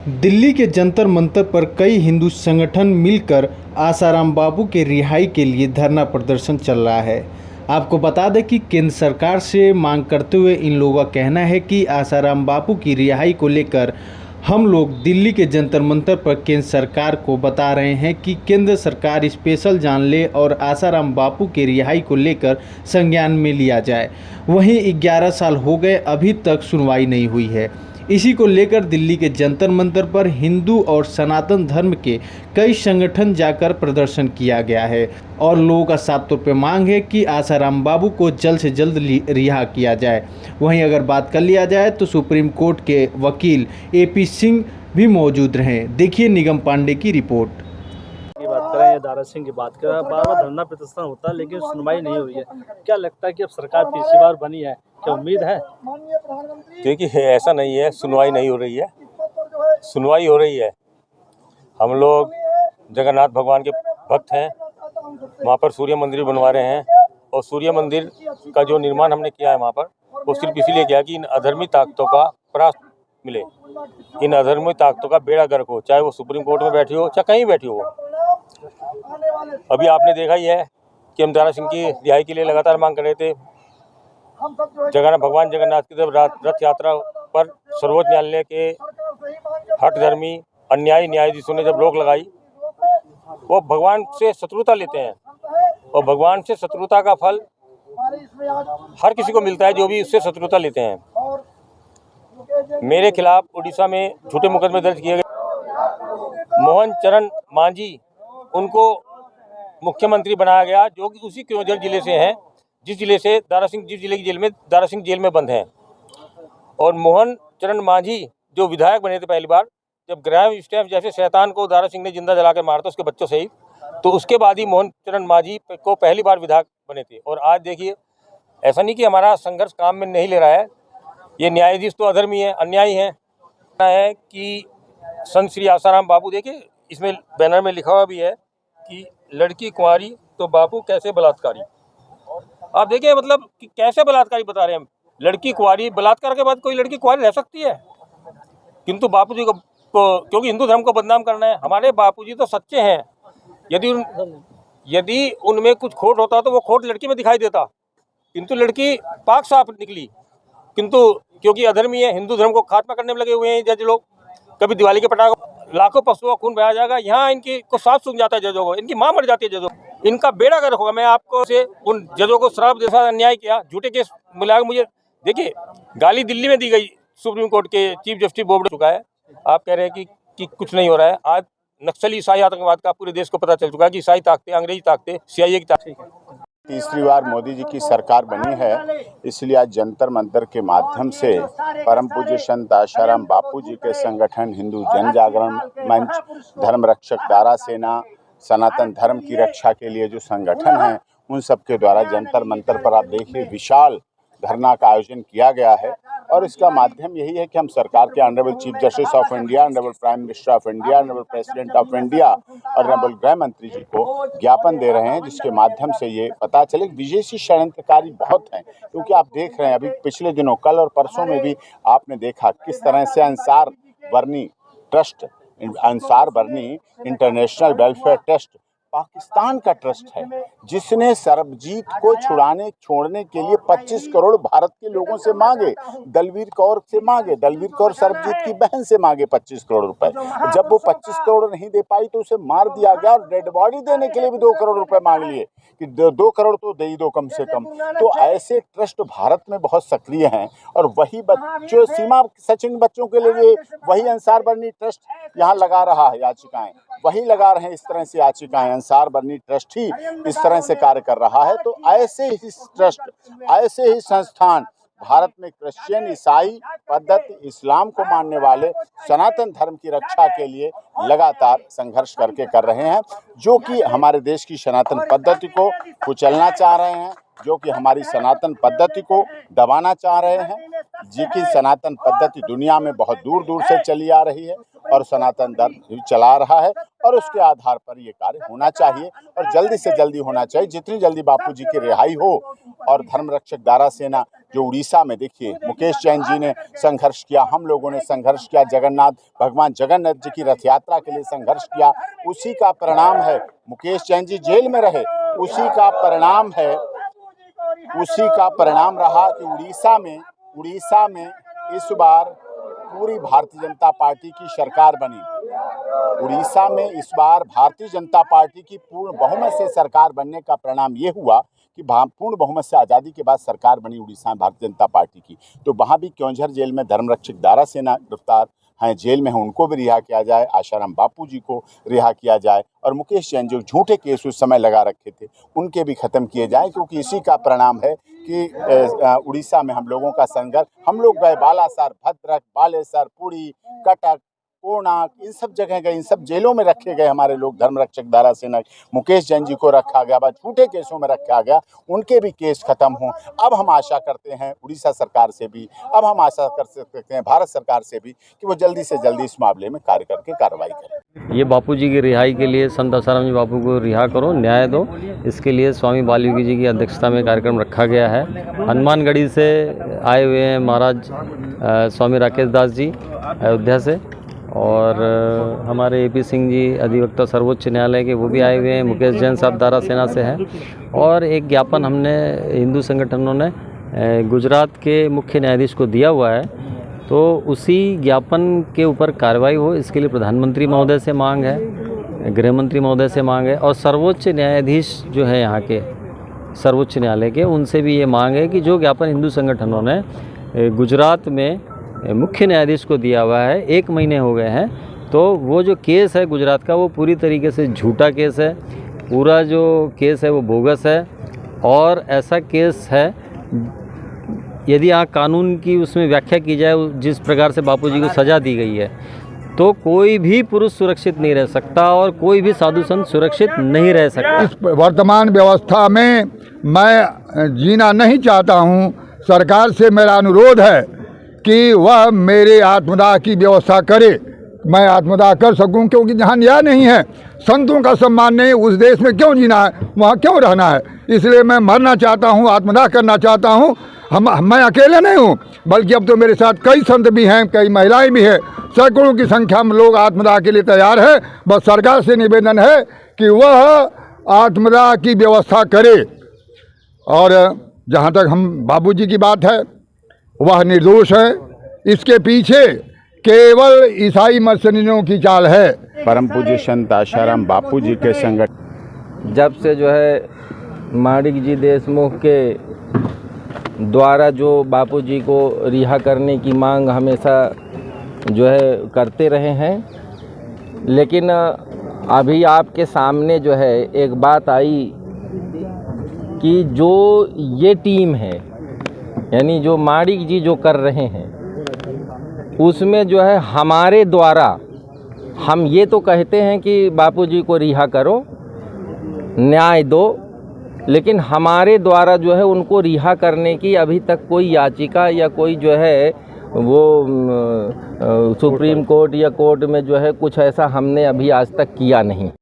दिल्ली के जंतर मंतर पर कई हिंदू संगठन मिलकर आसाराम बापू के रिहाई के लिए धरना प्रदर्शन चल रहा है। आपको बता दें कि केंद्र सरकार से मांग करते हुए इन लोगों का कहना है कि आसाराम बापू की रिहाई को लेकर हम लोग दिल्ली के जंतर मंतर पर केंद्र सरकार को बता रहे हैं कि केंद्र सरकार स्पेशल जान ले और आसाराम बापू के रिहाई को लेकर संज्ञान में लिया जाए। वहीं 11 साल हो गए, अभी तक सुनवाई नहीं हुई है। इसी को लेकर दिल्ली के जंतर मंतर पर हिंदू और सनातन धर्म के कई संगठन जाकर प्रदर्शन किया गया है और लोगों का साफ तौर पर मांग है कि आसाराम बापू को जल्द से जल्द रिहा किया जाए। वहीं अगर बात कर लिया जाए तो सुप्रीम कोर्ट के वकील AP सिंह भी मौजूद रहे। देखिए निगम पांडे की रिपोर्ट। की बात करें या दारा सिंह की बात करें, बार बार धरना प्रदर्शन होता है लेकिन सुनवाई नहीं हो रही है। क्या लगता है कि अब सरकार तीसरी बार बनी है, क्या उम्मीद है? देखिए ऐसा नहीं है, सुनवाई नहीं हो रही है, सुनवाई हो रही है। हम लोग जगन्नाथ भगवान के भक्त हैं, वहाँ पर सूर्य मंदिर बनवा रहे हैं और सूर्य मंदिर का जो निर्माण हमने किया है वहाँ पर, वो सिर्फ इसीलिए किया कि इन अधर्मी ताकतों का परास्त मिले, इन अधर्मी ताकतों का बेड़ा गर्क हो, चाहे वो सुप्रीम कोर्ट में बैठी हो चाहे कहीं बैठी हो। अभी आपने देखा ही है कि हम दारा सिंह की रिहाई के लिए लगातार मांग कर रहे थे। भगवान जगन्नाथ की जब रथ यात्रा पर सर्वोच्च न्यायालय के हठधर्मी अन्यायी न्यायाधीशों ने जब रोक लगाई, वो भगवान से शत्रुता लेते हैं और भगवान से शत्रुता का फल हर किसी को मिलता है जो भी उससे शत्रुता लेते हैं। मेरे खिलाफ उड़ीसा में झूठे मुकदमे दर्ज किए गए। मोहन चरण मांझी उनको मुख्यमंत्री बनाया गया, जो कि उसी केओंझर जिले से हैं, जिस जिले की जेल में दारा सिंह जेल में बंद हैं। और मोहन चरण मांझी जो विधायक बने थे पहली बार, जब ग्राम स्टैम्प जैसे शैतान को दारा सिंह ने जिंदा जला कर मारा था उसके बच्चों सहित, तो उसके बाद ही मोहन चरण मांझी को पहली बार विधायक बने थे। और आज देखिए, ऐसा नहीं कि हमारा संघर्ष काम में नहीं ले रहा है, ये न्यायाधीश तो अधर्मी है, अन्यायी है कि संत श्री आसाराम बापू, देखिए इसमें बैनर में लिखा हुआ भी है कि लड़की कुंवारी तो बापू कैसे बलात्कारी। आप देखिए मतलब कि कैसे बलात्कारी बता रहे हैं हम। लड़की कुंवारी, बलात्कार के बाद कोई लड़की कुंवारी रह सकती है? किंतु बापू जी को क्योंकि हिंदू धर्म को बदनाम करना है। हमारे बापू जी तो सच्चे हैं। यदि उनमें कुछ खोट होता तो वो खोट लड़की में दिखाई देता, किंतु लड़की पाक साफ निकली। किंतु क्योंकि अधर्मी है, हिंदू धर्म को खात्मा करने में लगे हुए हैं जज लोग। कभी दिवाली के पटाखे, लाखों पशुओं का खून बहाया जाएगा, यहाँ इनकी को साफ सुन जाता है जजों को, इनकी माँ मर जाती है जजों, इनका बेड़ा गर्क होगा। मैं आपको से उन जजों को श्राप जैसा अन्याय किया, झूठे केस मिलाकर मुझे, देखिए गाली दिल्ली में दी गई, सुप्रीम कोर्ट के चीफ जस्टिस बोबडे चुका है। आप कह रहे हैं कि कुछ नहीं हो रहा है। आज नक्सली ईसाई आतंकवाद का पूरे देश को पता चल चुका है कि ईसाई ताकतें, अंग्रेजी ताकतें, CIA की ताकतें। तीसरी बार मोदी जी की सरकार बनी है, इसलिए आज जंतर मंतर के माध्यम से परम पूज्य संत आसाराम बापू जी के संगठन हिंदू जन जागरण मंच, धर्म रक्षक दारा सेना, सनातन धर्म की रक्षा के लिए जो संगठन हैं, उन सब के द्वारा जंतर मंतर पर आप देखिए विशाल धरना का आयोजन किया गया है। और इसका माध्यम यही है कि हम सरकार के honourable chief justice of India, honourable prime minister of India, honourable president of India और ऑनरेबल गृह मंत्री जी को ज्ञापन दे रहे हैं, जिसके माध्यम से ये पता चले विदेशी षड्यंत्रकारी बहुत हैं। क्योंकि आप देख रहे हैं अभी पिछले दिनों, कल और परसों में भी आपने देखा किस तरह से अंसार बर्नी ट्रस्ट, अंसार बर्नी इंटरनेशनल वेलफेयर ट्रस्ट पाकिस्तान का ट्रस्ट है, जिसने सरबजीत को छोड़ने के लिए 25 करोड़ भारत के लोगों से मांगे, दलवीर कौर से मांगे, दलवीर कौर सरबजीत की बहन से मांगे 25 करोड़ रुपए। जब वो 25 करोड़ नहीं दे पाई तो उसे मार दिया गया और डेड बॉडी देने के लिए भी 2 करोड़ रुपए मांग लिए कि 2 करोड़ तो दे ही दो कम से कम। तो ऐसे ट्रस्ट भारत में बहुत सक्रिय हैं और वही बच्चों, सीमा सचिन बच्चों के लिए वही अंसार बर्नी ट्रस्ट यहाँ लगा रहा है याचिकाएं, वही लगा रहे हैं इस तरह से याचिकाएं। अंसार बर्नी ट्रस्ट ही इस तरह से कार्य कर रहा है। तो ऐसे ही ट्रस्ट, ऐसे ही संस्थान भारत में क्रिश्चियन, ईसाई पद्धति, इस्लाम को मानने वाले सनातन धर्म की रक्षा के लिए लगातार संघर्ष करके कर रहे हैं, जो कि हमारे देश की सनातन पद्धति को कुचलना चाह रहे हैं, जो कि हमारी सनातन पद्धति को दबाना चाह रहे हैं, जिनकी सनातन पद्धति दुनिया में बहुत दूर दूर से चली आ रही है और सनातन धर्म चला रहा है, और उसके आधार पर ये कार्य होना चाहिए और जल्दी से जल्दी होना चाहिए। जितनी जल्दी बापूजी की रिहाई हो और धर्म रक्षक दारा सेना जो उड़ीसा में, देखिए मुकेश जैन जी ने संघर्ष किया, हम लोगों ने संघर्ष किया, भगवान जगन्नाथ जी की रथ यात्रा के लिए संघर्ष किया, उसी का परिणाम है मुकेश जैन जी जेल में रहे, उसी का परिणाम रहा कि उड़ीसा में इस बार पूरी भारतीय जनता पार्टी की सरकार बनी। उड़ीसा में इस बार भारतीय जनता पार्टी की पूर्ण बहुमत से सरकार बनने का परिणाम ये हुआ कि पूर्ण बहुमत से आज़ादी के बाद सरकार बनी उड़ीसा में भारतीय जनता पार्टी की। तो वहाँ भी क्योंझर जेल में धर्मरक्षक दारा सेना गिरफ्तार हैं, जेल में हैं, उनको भी रिहा किया जाए, आशाराम बापू जी को रिहा किया जाए, और मुकेश जैन जो झूठे केस उस समय लगा रखे थे उनके भी खत्म किए जाए, क्योंकि इसी का परिणाम है कि उड़ीसा में हम लोगों का संघर्ष, हम लोग गए बालासर, भद्रक, बालेसर, पुरी, कटक, कोणार्क, इन सब जगह गए, इन सब जेलों में रखे गए हमारे लोग। धर्मरक्षक दारा सेना मुकेश जैन जी को रखा गया, बाद झूठे केसों में रखा गया, उनके भी केस खत्म हों। अब हम आशा करते हैं उड़ीसा सरकार से भी, अब हम आशा कर सकते हैं भारत सरकार से भी कि वो जल्दी से जल्दी इस मामले में कार्य करके कार्रवाई करें। ये बापू जी की रिहाई के लिए संत आसाराम जी बापू को रिहा करो, न्याय दो, इसके लिए स्वामी बालयोगी जी की अध्यक्षता में कार्यक्रम रखा गया है। हनुमानगढ़ी से आए हुए हैं महाराज स्वामी राकेश दास जी अयोध्या से, और हमारे एपी सिंह जी अधिवक्ता सर्वोच्च न्यायालय के, वो भी आए हुए हैं। मुकेश जैन साहब दारा सेना से हैं। और एक ज्ञापन हमने हिंदू संगठनों ने गुजरात के मुख्य न्यायाधीश को दिया हुआ है, तो उसी ज्ञापन के ऊपर कार्रवाई हो, इसके लिए प्रधानमंत्री महोदय से मांग है, गृह मंत्री महोदय से मांग है, और सर्वोच्च न्यायाधीश जो है यहाँ के सर्वोच्च न्यायालय के, उनसे भी ये मांग है कि जो ज्ञापन हिंदू संगठनों ने गुजरात में मुख्य न्यायाधीश को दिया हुआ है, 1 महीने हो गए हैं, तो वो जो केस है गुजरात का वो पूरी तरीके से झूठा केस है, पूरा जो केस है वो बोगस है, और ऐसा केस है यदि यहाँ कानून की उसमें व्याख्या की जाए जिस प्रकार से बापूजी को सज़ा दी गई है, तो कोई भी पुरुष सुरक्षित नहीं रह सकता और कोई भी साधु संत सुरक्षित नहीं रह सकता। इस वर्तमान व्यवस्था में मैं जीना नहीं चाहता हूँ। सरकार से मेरा अनुरोध है कि वह मेरे आत्मदाह की व्यवस्था करे, मैं आत्मदाह कर सकूं, क्योंकि जहाँ न्याय नहीं है, संतों का सम्मान नहीं, उस देश में क्यों जीना है, वहाँ क्यों रहना है। इसलिए मैं मरना चाहता हूँ, आत्मदाह करना चाहता हूँ। मैं अकेले नहीं हूँ, बल्कि अब तो मेरे साथ कई संत भी हैं, कई महिलाएं भी हैं, सैकड़ों की संख्या में लोग आत्मदाह के लिए तैयार है। बस सरकार से निवेदन है कि वह आत्मदाह की व्यवस्था करे। और जहाँ तक हम बाबूजी की बात है, वह निर्दोष है, इसके पीछे केवल ईसाई मर्सनियों की चाल है। परम पूज्य संत आशाराम बापू जी के संगठन जब से जो है माणिक जी देशमुख के द्वारा जो बापू जी को रिहा करने की मांग हमेशा जो है करते रहे हैं, लेकिन अभी आपके सामने जो है एक बात आई कि जो ये टीम है, यानी जो माणिक जी जो कर रहे हैं, उसमें जो है हमारे द्वारा, हम ये तो कहते हैं कि बापूजी को रिहा करो, न्याय दो, लेकिन हमारे द्वारा जो है उनको रिहा करने की अभी तक कोई याचिका या कोई जो है वो सुप्रीम कोर्ट या कोर्ट में जो है कुछ ऐसा हमने अभी आज तक किया नहीं।